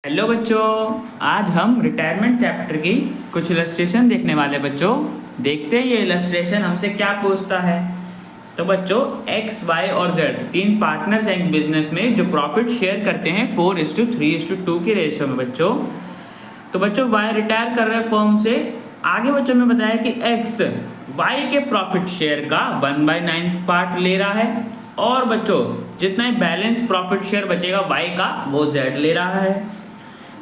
Hello बच्चों, आज हम रिटायरमेंट चैप्टर की कुछ इलस्ट्रेशन देखने वाले बच्चों। देखते हैं ये इलस्ट्रेशन हमसे क्या पूछता है। तो बच्चों एक्स वाई और जेड तीन पार्टनर्स हैं एक बिजनेस में जो प्रॉफिट शेयर करते हैं 4:3:2 की रेशियो में बच्चों। तो बच्चों वाई रिटायर कर रहे हैं फर्म से। आगे बच्चों में बताया कि एक्स वाई के प्रॉफिट शेयर का 1/9 पार्ट ले रहा है और बच्चों जितना बैलेंस प्रॉफिट शेयर बचेगा वाई का वो जेड ले रहा है।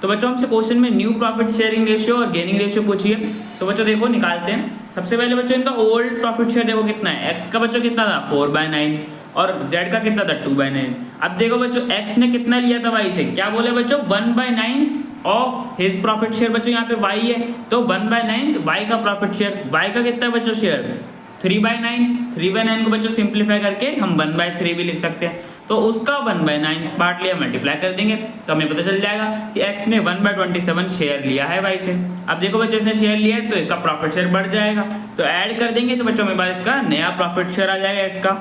तो बच्चों हमसे क्वेश्चन में न्यू प्रॉफिट शेयरिंग रेशियो और गेनिंग रेशियो पूछिए। तो बच्चों देखो निकालते हैं। सबसे पहले बच्चों इनका ओल्ड प्रॉफिट शेयर देखो कितना है। एक्स का बच्चों कितना था 4/9 और जेड का कितना था 2/9। अब देखो बच्चों एक्स ने कितना लिया था वाई से, क्या बोले बच्चों 1/9 ऑफ हिज प्रॉफिट शेयर। बच्चों यहाँ पे वाई है तो 1/9 वाई का प्रॉफिट शेयर। वाई का कितना है बच्चों शेयर 3/9। 3/9 को बच्चों सिंप्लीफाई करके हम 1/3 भी लिख सकते हैं। तो उसका 1/9 पार्ट लिया मल्टीप्लाई कर देंगे तो हमें पता चल जाएगा कि x ने 1/27 शेयर लिया है y से। अब देखो बच्चों इसने शेयर लिया है तो इसका प्रॉफिट शेयर बढ़ जाएगा तो ऐड कर देंगे तो बच्चों मेरे पास इसका नया प्रॉफिट शेयर आ जाएगा। x का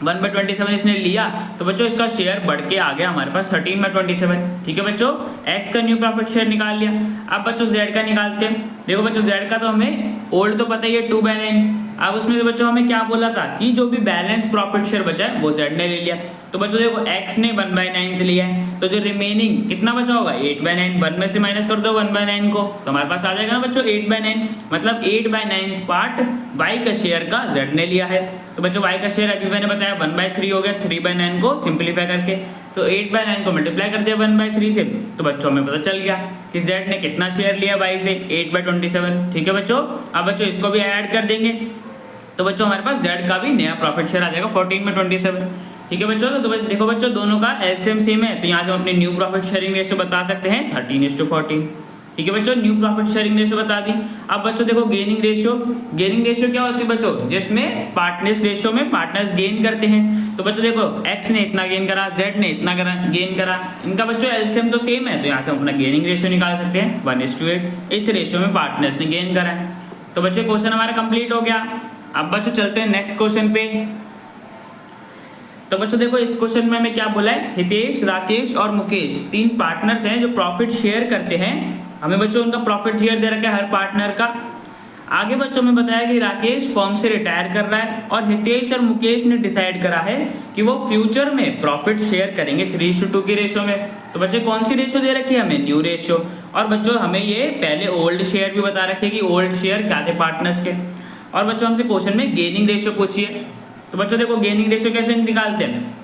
1/27 इसने लिया तो बच्चों इसका शेयर बढ़ के आ गया हमारे पास 13/27। ठीक है बच्चों, x का न्यू प्रॉफिट शेयर निकाल लिया। अब बच्चों z का निकालते हैं। देखो बच्चों z का तो हमें ओल्ड तो पता ही है 2/9। अब उसमें से बच्चों हमें क्या बोला था कि जो भी बैलेंस प्रॉफिट शेयर बचा है वो z ने ले लिया। तो बच्चों देखो x ने 1/9 लिया है तो जो रिमेनिंग कितना बचा होगा 8/9। 1 में से माइनस कर दो 1/9 को तो हमारे पास आ जाएगा ना बच्चों 8/9। मतलब 8/9 पार्ट y का शेयर का z ने लिया है। तो बच्चों y का शेयर अभी मैंने बताया 1/3 हो गया 3/9 को सिंप्लीफाई करके। तो 8/9 को मल्टीप्लाई कर दिया 1/3 से तो बच्चों हमें पता चल गया कि z ने कितना शेयर लिया y से 8/27। ठीक है बच्चों, अब बच्चों इसको भी ऐड कर देंगे तो बच्चों हमारे पास z का भी नया प्रॉफिट शेयर आ जाएगा 14/27। ठीक है बच्चों, तो देखो बच्चों दोनों का एलसीएम सेम है तो यहाँ से हम अपनी न्यू प्रॉफिट शेयरिंग रेशियो बता सकते हैं 13:14। ठीक है बच्चों, न्यू प्रॉफिट शेयरिंग रेशियो बता दी। अब बच्चों देखो गेनिंग रेशियो। गेनिंग रेशियो क्या होती है बच्चों, जिसमें पार्टनर्स रेशियो में पार्टनर्स गेन करते हैं। तो बच्चों देखो x ने इतना गेन करा, z ने इतना गेन करा, इनका बच्चों एलसीएम तो सेम है तो यहाँ से हम अपना गेनिंग रेशियो निकाल सकते हैं 1:8। इस रेशियो में पार्टनर्स ने गेन करा है। तो बच्चों क्वेश्चन हमारा कंप्लीट हो गया। अब बच्चों चलते हैं नेक्स्ट क्वेश्चन पे। तो बच्चों देखो इस क्वेश्चन में हमें क्या बोला है, हितेश राकेश और मुकेश तीन पार्टनर्स हैं जो प्रॉफिट शेयर करते हैं। हमें बच्चों उनका प्रॉफिट शेयर दे रखा है हर पार्टनर का। आगे बच्चों में बताया कि राकेश फर्म से रिटायर कर रहा है और हितेश और मुकेश ने डिसाइड करा है कि वो फ्यूचर में प्रॉफिट शेयर करेंगे 3:2 की रेशियो में। तो बच्चे कौन सी रेशियो दे रखी है हमें, न्यू रेशियो। और बच्चों हमें ये पहले ओल्ड शेयर भी बता रखे कि ओल्ड शेयर क्या थे पार्टनर्स के। और बच्चों हमसे क्वेश्चन में गेनिंग रेशियो पूछिए। तो बच्चों देखो गेनिंग रेशियो कैसे निकालते हैं।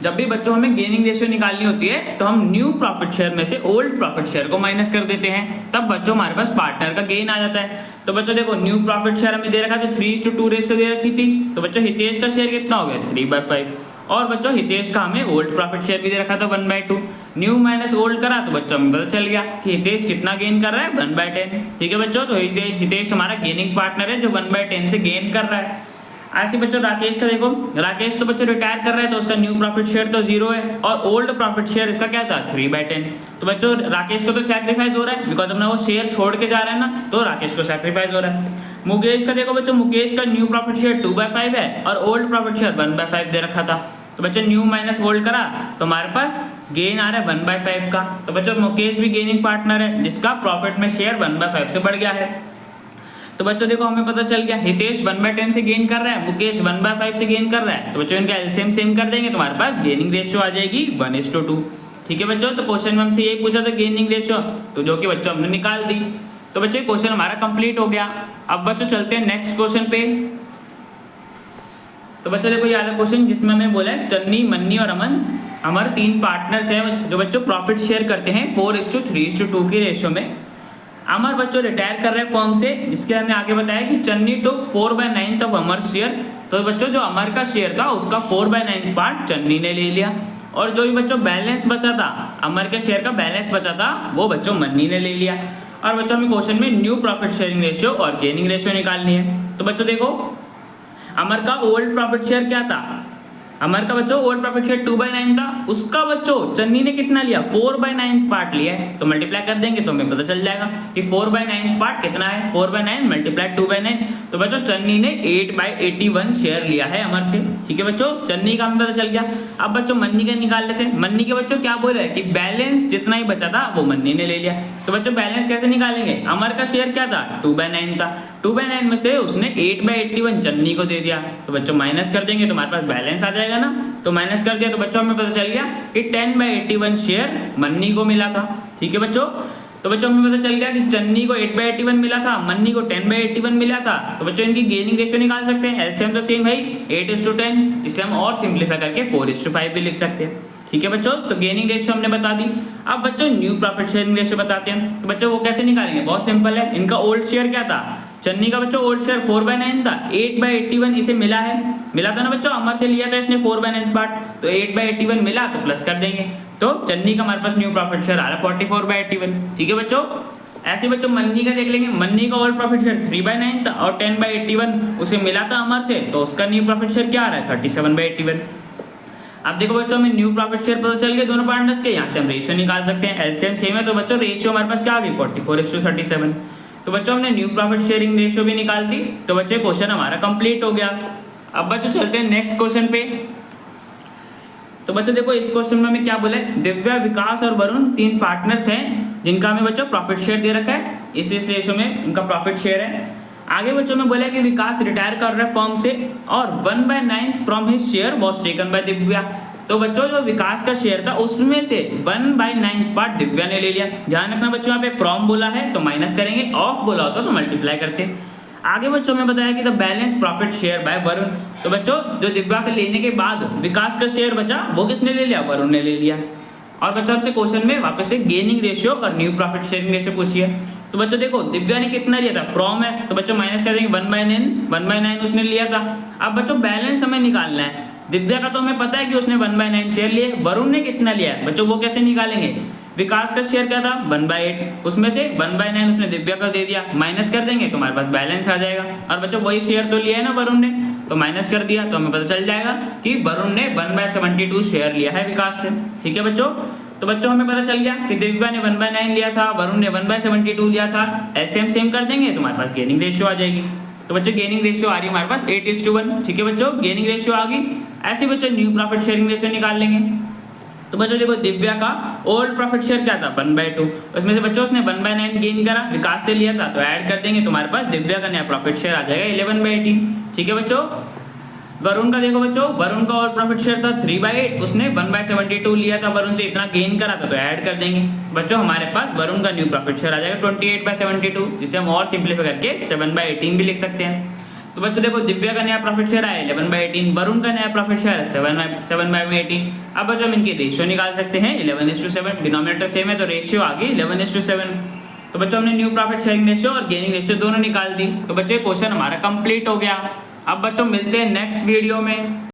जब भी बच्चों हमें गेनिंग रेशियो निकालनी होती है तो हम न्यू प्रॉफिट शेयर में से ओल्ड प्रॉफिट शेयर को माइनस कर देते हैं, तब बच्चों हमारे पास पार्टनर का गेन आ जाता है। तो बच्चों देखो न्यू प्रॉफिट शेयर हमें दे रखा था 3:2 रेशियो दे रखी थी। तो बच्चों हितेश का शेयर कितना हो गया 3/5 और बच्चों हितेश का हमें ओल्ड प्रॉफिट शेयर भी दे रखा था 1/2। न्यू माइनस ओल्ड करा तो बच्चों हमें पता चल गया कि हितेश कितना गेन कर रहा है 1/10। ठीक है बच्चों, तो इसे हितेश हमारा गेनिंग पार्टनर है जो 1/10 से गेन कर रहा है। ऐसे बच्चों राकेश का देखो, राकेश तो बच्चों रिटायर कर रहा है तो उसका न्यू प्रॉफिट शेयर तो 0 है और ओल्ड प्रॉफिट शेयर इसका क्या था 3/10। तो बच्चों राकेश को तो सैक्रिफाइस हो रहा है बिकॉज हमने वो शेयर छोड़ के जा रहा है ना, तो राकेश को सैक्रिफाइस हो रहा है। मुकेश का देखो बच्चों, मुकेश का न्यू प्रॉफिट शेयर 2/5 है और ओल्ड प्रॉफिट शेयर 1/5 दे रखा था। तो बच्चों न्यू माइनस ओल्ड करा तो हमारे पास गेन आ रहा है 1/5 का। तो बच्चों मुकेश भी गेनिंग पार्टनर है जिसका प्रॉफिट में शेयर 1/5 से बढ़ गया है। तो बच्चों देखो हमें पता चल गया हितेश 1/10 से गेन कर रहा है, मुकेश 1/5 से गेन कर रहा है। तो बच्चों इनका एलसीएम सेम कर देंगे तो हमारे पास गेनिंग रेशियो आ जाएगी 1:2। ठीक है बच्चों, तो क्वेश्चन में हमसे यही पूछा था गेनिंग रेशियो, तो जो कि बच्चों हमने निकाल दी। तो बच्चों क्वेश्चन हमारा कंप्लीट हो गया। अब बच्चों चलते हैं नेक्स्ट क्वेश्चन पे। तो बच्चों देखो ये वाला क्वेश्चन जिसमें हमें बोला है चन्नी मन्नी और अमन हमारे तीन पार्टनर्स हैं जो बच्चों प्रॉफिट शेयर करते हैं 4:3:2 की रेशियो में। अमर बच्चों रिटायर कर रहे हैं फर्म से, जिसके हमने आगे बताया कि चन्नी टुक 4/9 ऑफ अमर शेयर। तो बच्चों जो अमर का शेयर था उसका 4/9 पार्ट चन्नी ने ले लिया और जो भी बच्चों बैलेंस बचा था, अमर के शेयर का बैलेंस बचा था वो बच्चों मन्नी ने ले लिया। और बच्चों हमें क्वेश्चन में न्यू प्रॉफिट शेयरिंग रेशियो और गेनिंग रेशियो निकालनी है। तो बच्चों देखो अमर का ओल्ड प्रॉफिट शेयर क्या था, अमर का बच्चों ओल्ड प्रॉफिट शेयर 2/9 था, उसका बच्चों चन्नी ने कितना लिया 4/9 पार्ट लिया है, तो मल्टीप्लाई कर देंगे तो हमें पता चल जाएगा कि 4/9 पार्ट कितना है, 4/9 मल्टीप्लाई 2/9, तो बच्चों चन्नी ने 8/81 शेयर लिया है अमर से। ठीक है बच्चों, चन्नी का हमें पता चल गया। अब बच्चों मन्नी का निकाल लेते हैं। मन्नी के बच्चों क्या बोल रहे हैं कि बैलेंस जितना ही बचा था वो मन्नी ने ले लिया, तो बच्चों बैलेंस कैसे निकालेंगे, अमर का शेयर क्या था 2/9 था, 2/9 में से उसने 8/81 चन्नी को दे दिया, तो बच्चों माइनस कर देंगे तो हमारे पास बैलेंस आ जाएगा ना, तो माइनस कर दिया तो बच्चों हमें पता चल गया कि 10/81 शेयर मन्नी को मिला था। ठीक है बच्चों, तो बच्चों हमें पता चल गया कि चन्नी को 8/81 मिला था, मन्नी को 10/81 मिला था, तो बच्चों इनकी गेनिंग रेशियो निकाल सकते हैं। एलसीएम तो सेम है 8:10, इसे हम और सिंप्लीफाई करके 4:5 भी लिख सकते हैं। ठीक है बच्चों, तो गेनिंग रेशियो हमने बता दी। अब बच्चों न्यू प्रॉफिट शेयरिंग रेशियो बताते हैं, तो बच्चों वो कैसे निकालेंगे, बहुत सिंपल है। इनका ओल्ड शेयर क्या था, चन्नी का बच्चों ओल्ड शेयर 4/9 था, 8/81 इसे मिला था ना बच्चों, अमर से लिया था इसने 4/9 पार्ट, तो 8/81 मिला तो प्लस कर देंगे, तो चन्नी का हमारे पास न्यू प्रॉफिट शेयर आ रहा है 44/81। ठीक है बच्चों, ऐसे बच्चों मन्नी का देख लेंगे। मन्नी का ओल्ड प्रॉफिट शेयर 3/9 था और 10/81 उसे मिला था अमर से, तो उसका न्यू प्रॉफिट शेयर क्या आ रहा है 37/81। अब देखो बच्चों हमें न्यू प्रॉफिट शेयर पता चल गया दोनों पार्टनर्स के, यहाँ से हम रेशियो निकाल सकते हैं। एलसीएम सेम है तो बच्चों रेशियो हमारे पास क्या आ गई 44:37। तो बच्चों हमने न्यू प्रॉफिट शेयरिंग रेशियो भी निकाल दी, तो बच्चों क्वेश्चन हमारा कंप्लीट हो गया। अब बच्चों चलते हैं नेक्स्ट क्वेश्चन पे। तो बच्चों देखो इस क्वेश्चन में हमें क्या बोला है, दिव्या, विकास और वरुण 3 पार्टनर्स हैं जिनका हमें बच्चों प्रॉफिट शेयर दे रखा है, इस रेशियो में उनका प्रॉफिट शेयर है। आगे बच्चों में बोला है कि विकास रिटायर कर रहा है फर्म से और 1/9 from his share was taken by Divya. तो बच्चों जो विकास का शेयर था उसमें से 1/9 पार्ट दिव्या ने ले लिया। ध्यान रखना बच्चों, यहाँ पे फ्रॉम बोला है तो माइनस करेंगे, ऑफ बोला होता तो मल्टीप्लाई करते। आगे बच्चों में बताया कि the balance profit share by Varun, तो बच्चों जो दिव्या के लेने के बाद विकास का शेयर बचा वो किसने ले लिया, वरुण ने ले लिया। और बच्चों आपसे क्वेश्चन में वापस से गेनिंग रेशियो और न्यू प्रॉफिट शेयरिंग रेशियो पूछी है। तो बच्चों देखो दिव्या ने कितना लिया था, फ्रॉम है तो बच्चों माइनस कर देंगे 1/9 उसने लिया था। अब बच्चों बैलेंस हमें निकालना है, दिव्या का तो हमें पता है कि उसने 1/9 शेयर लिए, वरुण ने कितना लिया है बच्चों वो कैसे निकालेंगे, विकास का शेयर क्या था 1/8, उसमें से 1/9 उसने दिव्या को दे दिया, माइनस कर देंगे तो हमारे पास बैलेंस आ जाएगा। और बच्चों वही शेयर तो लिया है ना वरुण ने, तो माइनस कर दिया तो हमें पता चल जाएगा कि वरुण ने 1/72 शेयर लिया है विकास से। ठीक है बच्चों, तो बच्चों हमें पता चल गया कि दिव्या ने 1/9 लिया था, वरुण ने 1/72 लिया था। एलसीएम सेम कर देंगे तो हमारे पास गेनिंग रेशियो आ जाएगी। तो बच्चों गेनिंग रेशियो आ रही है हमारे पास 8:1। ठीक है बच्चों, गेनिंग रेशियो आ गई। ऐसे बच्चों न्यू प्रॉफिट शेयरिंग रेशियो निकाल लेंगे। तो बच्चों देखो दिव्या का ओल्ड प्रॉफिट शेयर क्या था 1/2, उसमें से बच्चों उसने 1/9 गेन करा, विकास से लिया था, तो ऐड कर देंगे तो हमारे पास दिव्या का नया प्रॉफिट शेयर आ जाएगा 11/18। ठीक है बच्चों, वरुण का देखो बच्चों, वरुण का ओल्ड प्रॉफिट शेयर था 3/8, उसने 1/72 लिया था, वरुण से इतना गेन करा था, तो ऐड कर देंगे बच्चों हमारे पास वरुण का न्यू प्रॉफिट शेयर आ जाएगा 28/72, जिसे हम और सिंप्लीफाई करके 7/18 भी लिख सकते हैं। तो बच्चों देखो दिव्या का नया प्रॉफिट शेयर है 11/18, वरुण का नया प्रॉफिट शेयर है 7/18। अब बच्चों हम इनकी रेशियो निकाल सकते हैं 11:7, डिनोमिनेटर सेम है तो रेशियो आ गई 11:7। तो बच्चों हमने न्यू प्रॉफिट शेयरिंग रेशियो और गेनिंग रेशियो दोनों निकाल दी। तो बच्चों क्वेश्चन हमारा कंप्लीट हो गया। अब बच्चों मिलते हैं नेक्स्ट वीडियो में।